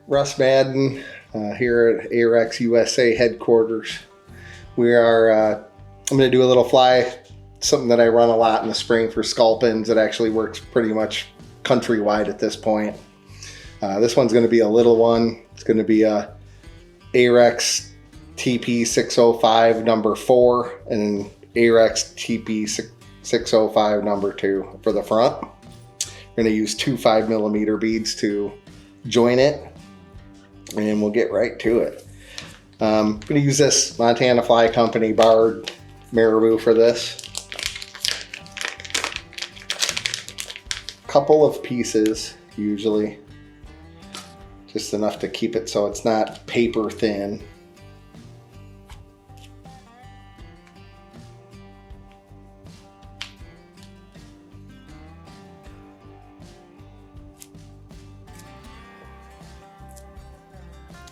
Russ Maddin here at Ahrex USA headquarters. We are, I'm going to do a little fly, something that I run a lot in the spring for Sculpins. It actually works pretty much countrywide at this point. This one's going to be a little one. It's going to be a Ahrex TP605 number 4 and Ahrex TP605 number 2 for the front. We're going to use two 5mm beads to join it, and we'll get right to it. I'm going to use this Montana Fly Company barred marabou for this. Couple of pieces usually, just enough to keep it so it's not paper thin.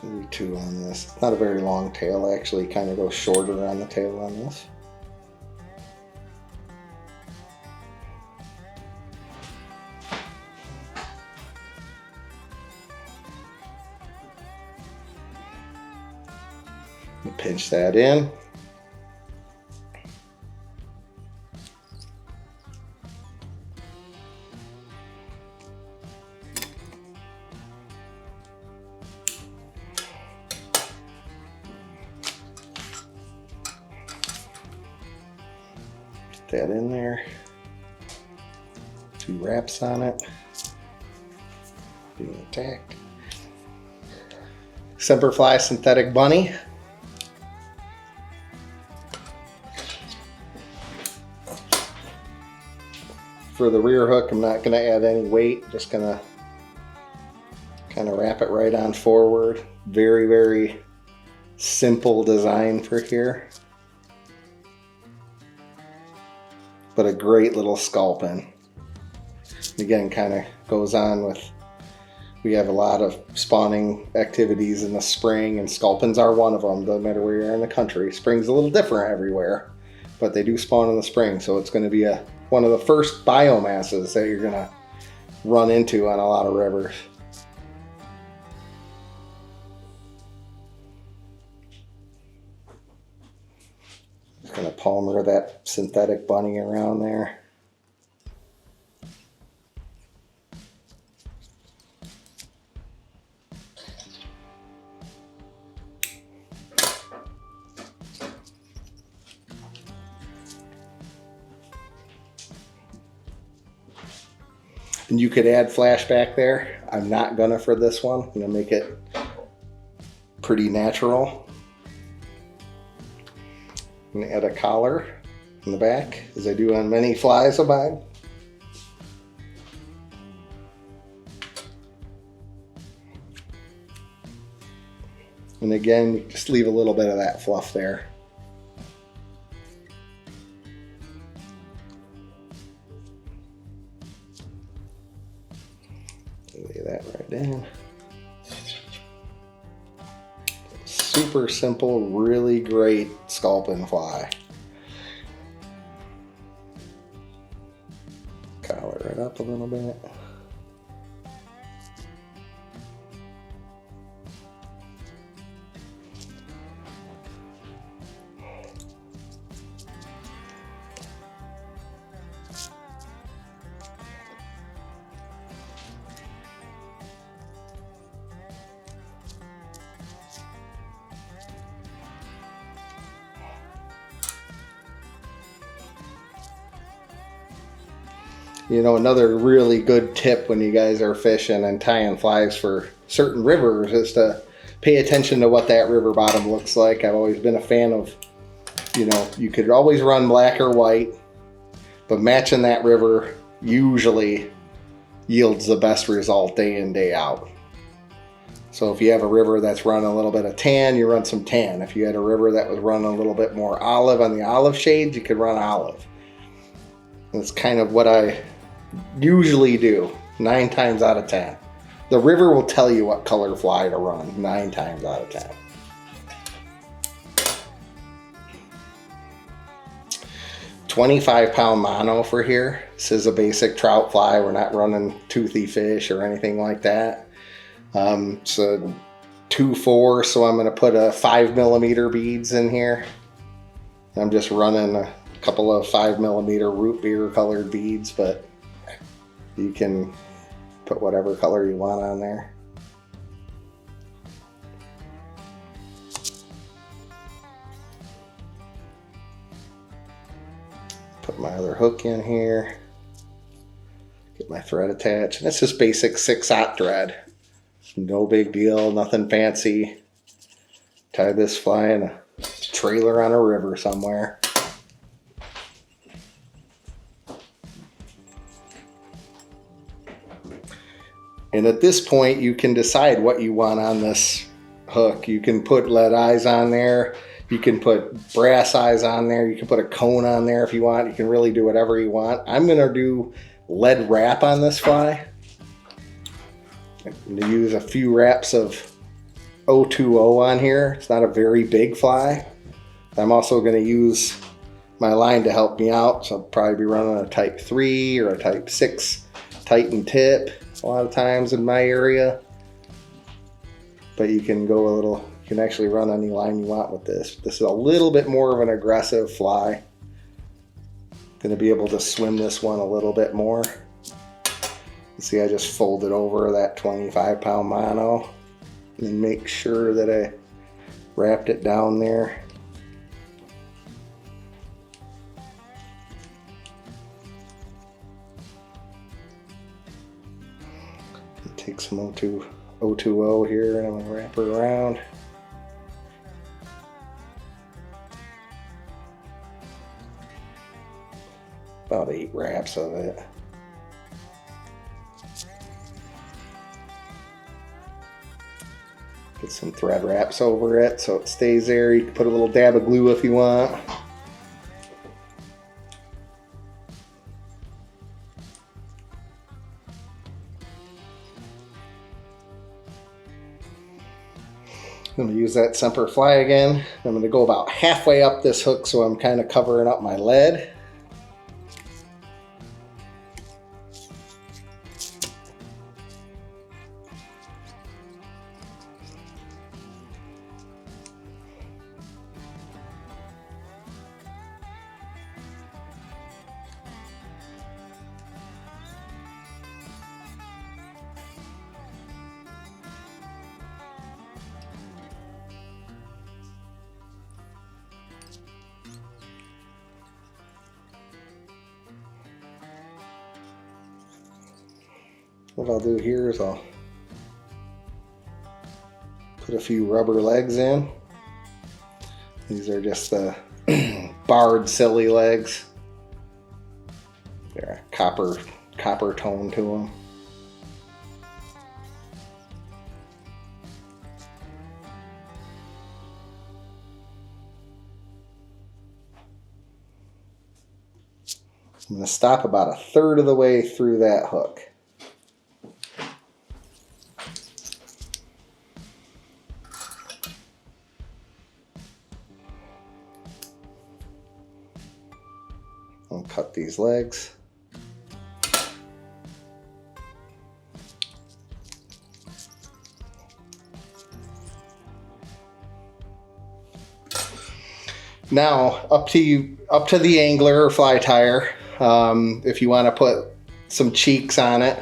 Maybe 2 on this. It's not a very long tail, actually kind of goes shorter on the tail on this. Pinch that in. Get that in there. 2 wraps on it. Being attacked. Semperfli synthetic bunny. For the rear hook, I'm not going to add any weight, just going to kind of wrap it right on forward. Very, very simple design for here, but a great little sculpin. Again, kind of goes on with, we have a lot of spawning activities in the spring, and sculpins are one of them. Doesn't matter where you are in the country. Spring's a little different everywhere, but they do spawn in the spring, so it's going to be one of the first biomasses that you're going to run into on a lot of rivers. Just going to palmer that synthetic bunny around there. And you could add flashback there. I'm not gonna for this one. I'm gonna make it pretty natural. I'm gonna add a collar in the back, as I do on many flies of mine. And again, you just leave a little bit of that fluff there. Lay that right in. Super simple, really great sculpin fly. Collar it up a little bit. You know, another really good tip when you guys are fishing and tying flies for certain rivers is to pay attention to what that river bottom looks like. I've always been a fan of, you know, you could always run black or white, but matching that river usually yields the best result day in, day out. So if you have a river that's running a little bit of tan, you run some tan. If you had a river that was running a little bit more olive on the olive shades, you could run olive. That's kind of what I usually do 9 times out of 10. The river will tell you what color fly to run 9 times out of 10. 25-pound mono for here. This is a basic trout fly. We're not running toothy fish or anything like that. It's a 2-4, so I'm going to put a 5mm beads in here. I'm just running a couple of 5mm root beer colored beads, but you can put whatever color you want on there. Put my other hook in here. Get my thread attached. And it's just basic 6/0 thread. No big deal, nothing fancy. Tie this fly in a trailer on a river somewhere. And at this point, you can decide what you want on this hook. You can put lead eyes on there. You can put brass eyes on there. You can put a cone on there if you want. You can really do whatever you want. I'm going to do lead wrap on this fly. I'm going to use a few wraps of 020 on here. It's not a very big fly. I'm also going to use my line to help me out. So I'll probably be running a type 3 or a type 6 Titan tip a lot of times in my area. But you can go a little, you can actually run any line you want with this. This is a little bit more of an aggressive fly. Going to be able to swim this one a little bit more. You see, I just folded over that 25-pound mono and make sure that I wrapped it down there. Take some 020 here and I'm going to wrap her around. About 8 wraps of it. Get some thread wraps over it so it stays there. You can put a little dab of glue if you want. I'm going to use that Semper fly again. I'm going to go about halfway up this hook so I'm kind of covering up my lead. What I'll do here is I'll put a few rubber legs in. These are just the barred silly legs. They're a copper tone to them. I'm going to stop about 1/3 of the way through that hook. I'll cut these legs. Now, up to you, up to the angler or fly tire. If you want to put some cheeks on it,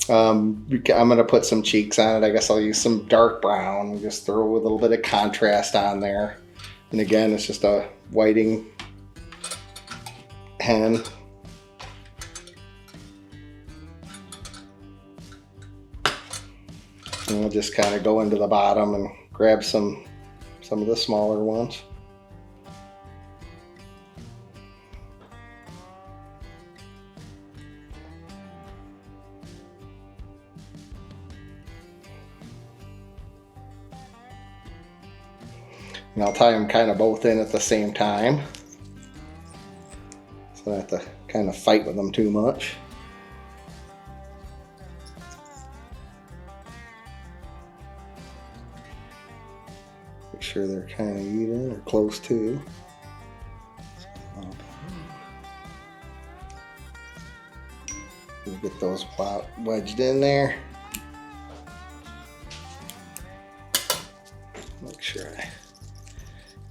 I'm going to put some cheeks on it. I guess I'll use some dark brown. Just throw a little bit of contrast on there. And again, it's just a whiting hen. And we'll just kind of go into the bottom and grab some of the smaller ones. And I'll tie them kind of both in at the same time. So I don't have to kind of fight with them too much. Make sure they're kind of even or close to. We'll get those wedged in there. Make sure I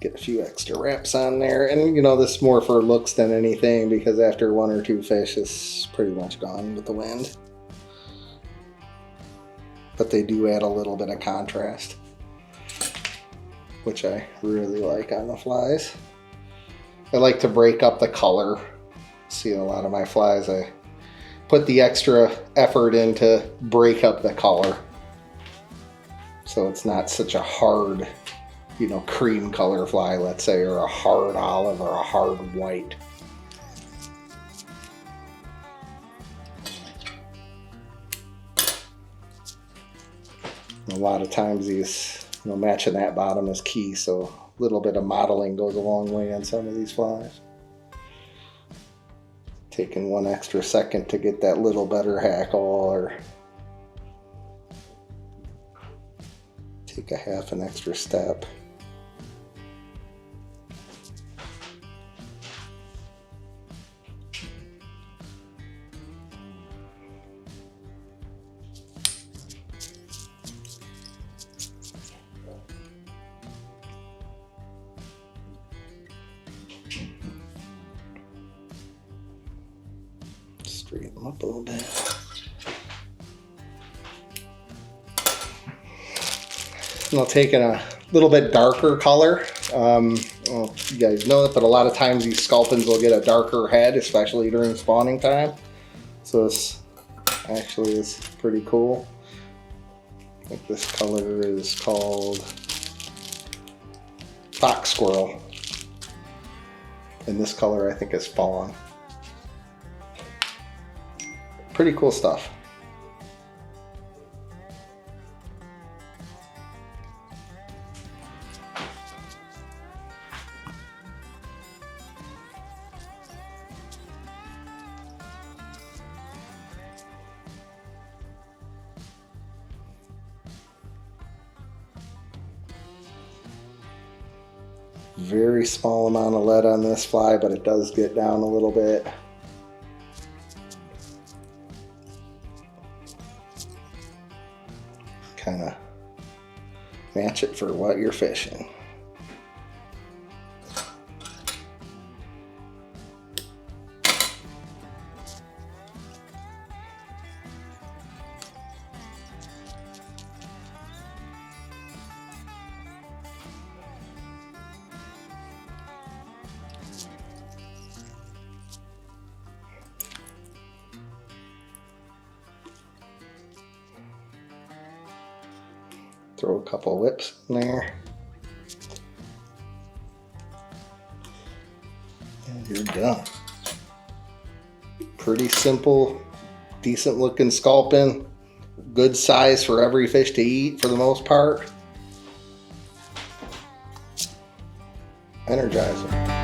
get a few extra wraps on there. And you know, this is more for looks than anything, because after 1 or 2 fish, it's pretty much gone with the wind. But they do add a little bit of contrast, which I really like on the flies. I like to break up the color. See, a lot of my flies, I put the extra effort in to break up the color, so it's not such a hard, you know, cream color fly, let's say, or a hard olive or a hard white. A lot of times these, you know, matching that bottom is key, so a little bit of modeling goes a long way on some of these flies. Taking 1 extra second to get that little better hackle, or take a half an extra step. Straighten them up a little bit. And I'll take in a little bit darker color. Well, you guys know it, but a lot of times these sculpins will get a darker head, especially during spawning time. So this actually is pretty cool. I think this color is called fox squirrel. And this color I think is fawn. Pretty cool stuff. Very small amount of lead on this fly, but it does get down a little bit. Kind of match it for what you're fishing. Throw a couple whips in there. And you're done. Pretty simple, decent looking sculpin. Good size for every fish to eat for the most part. Energizer.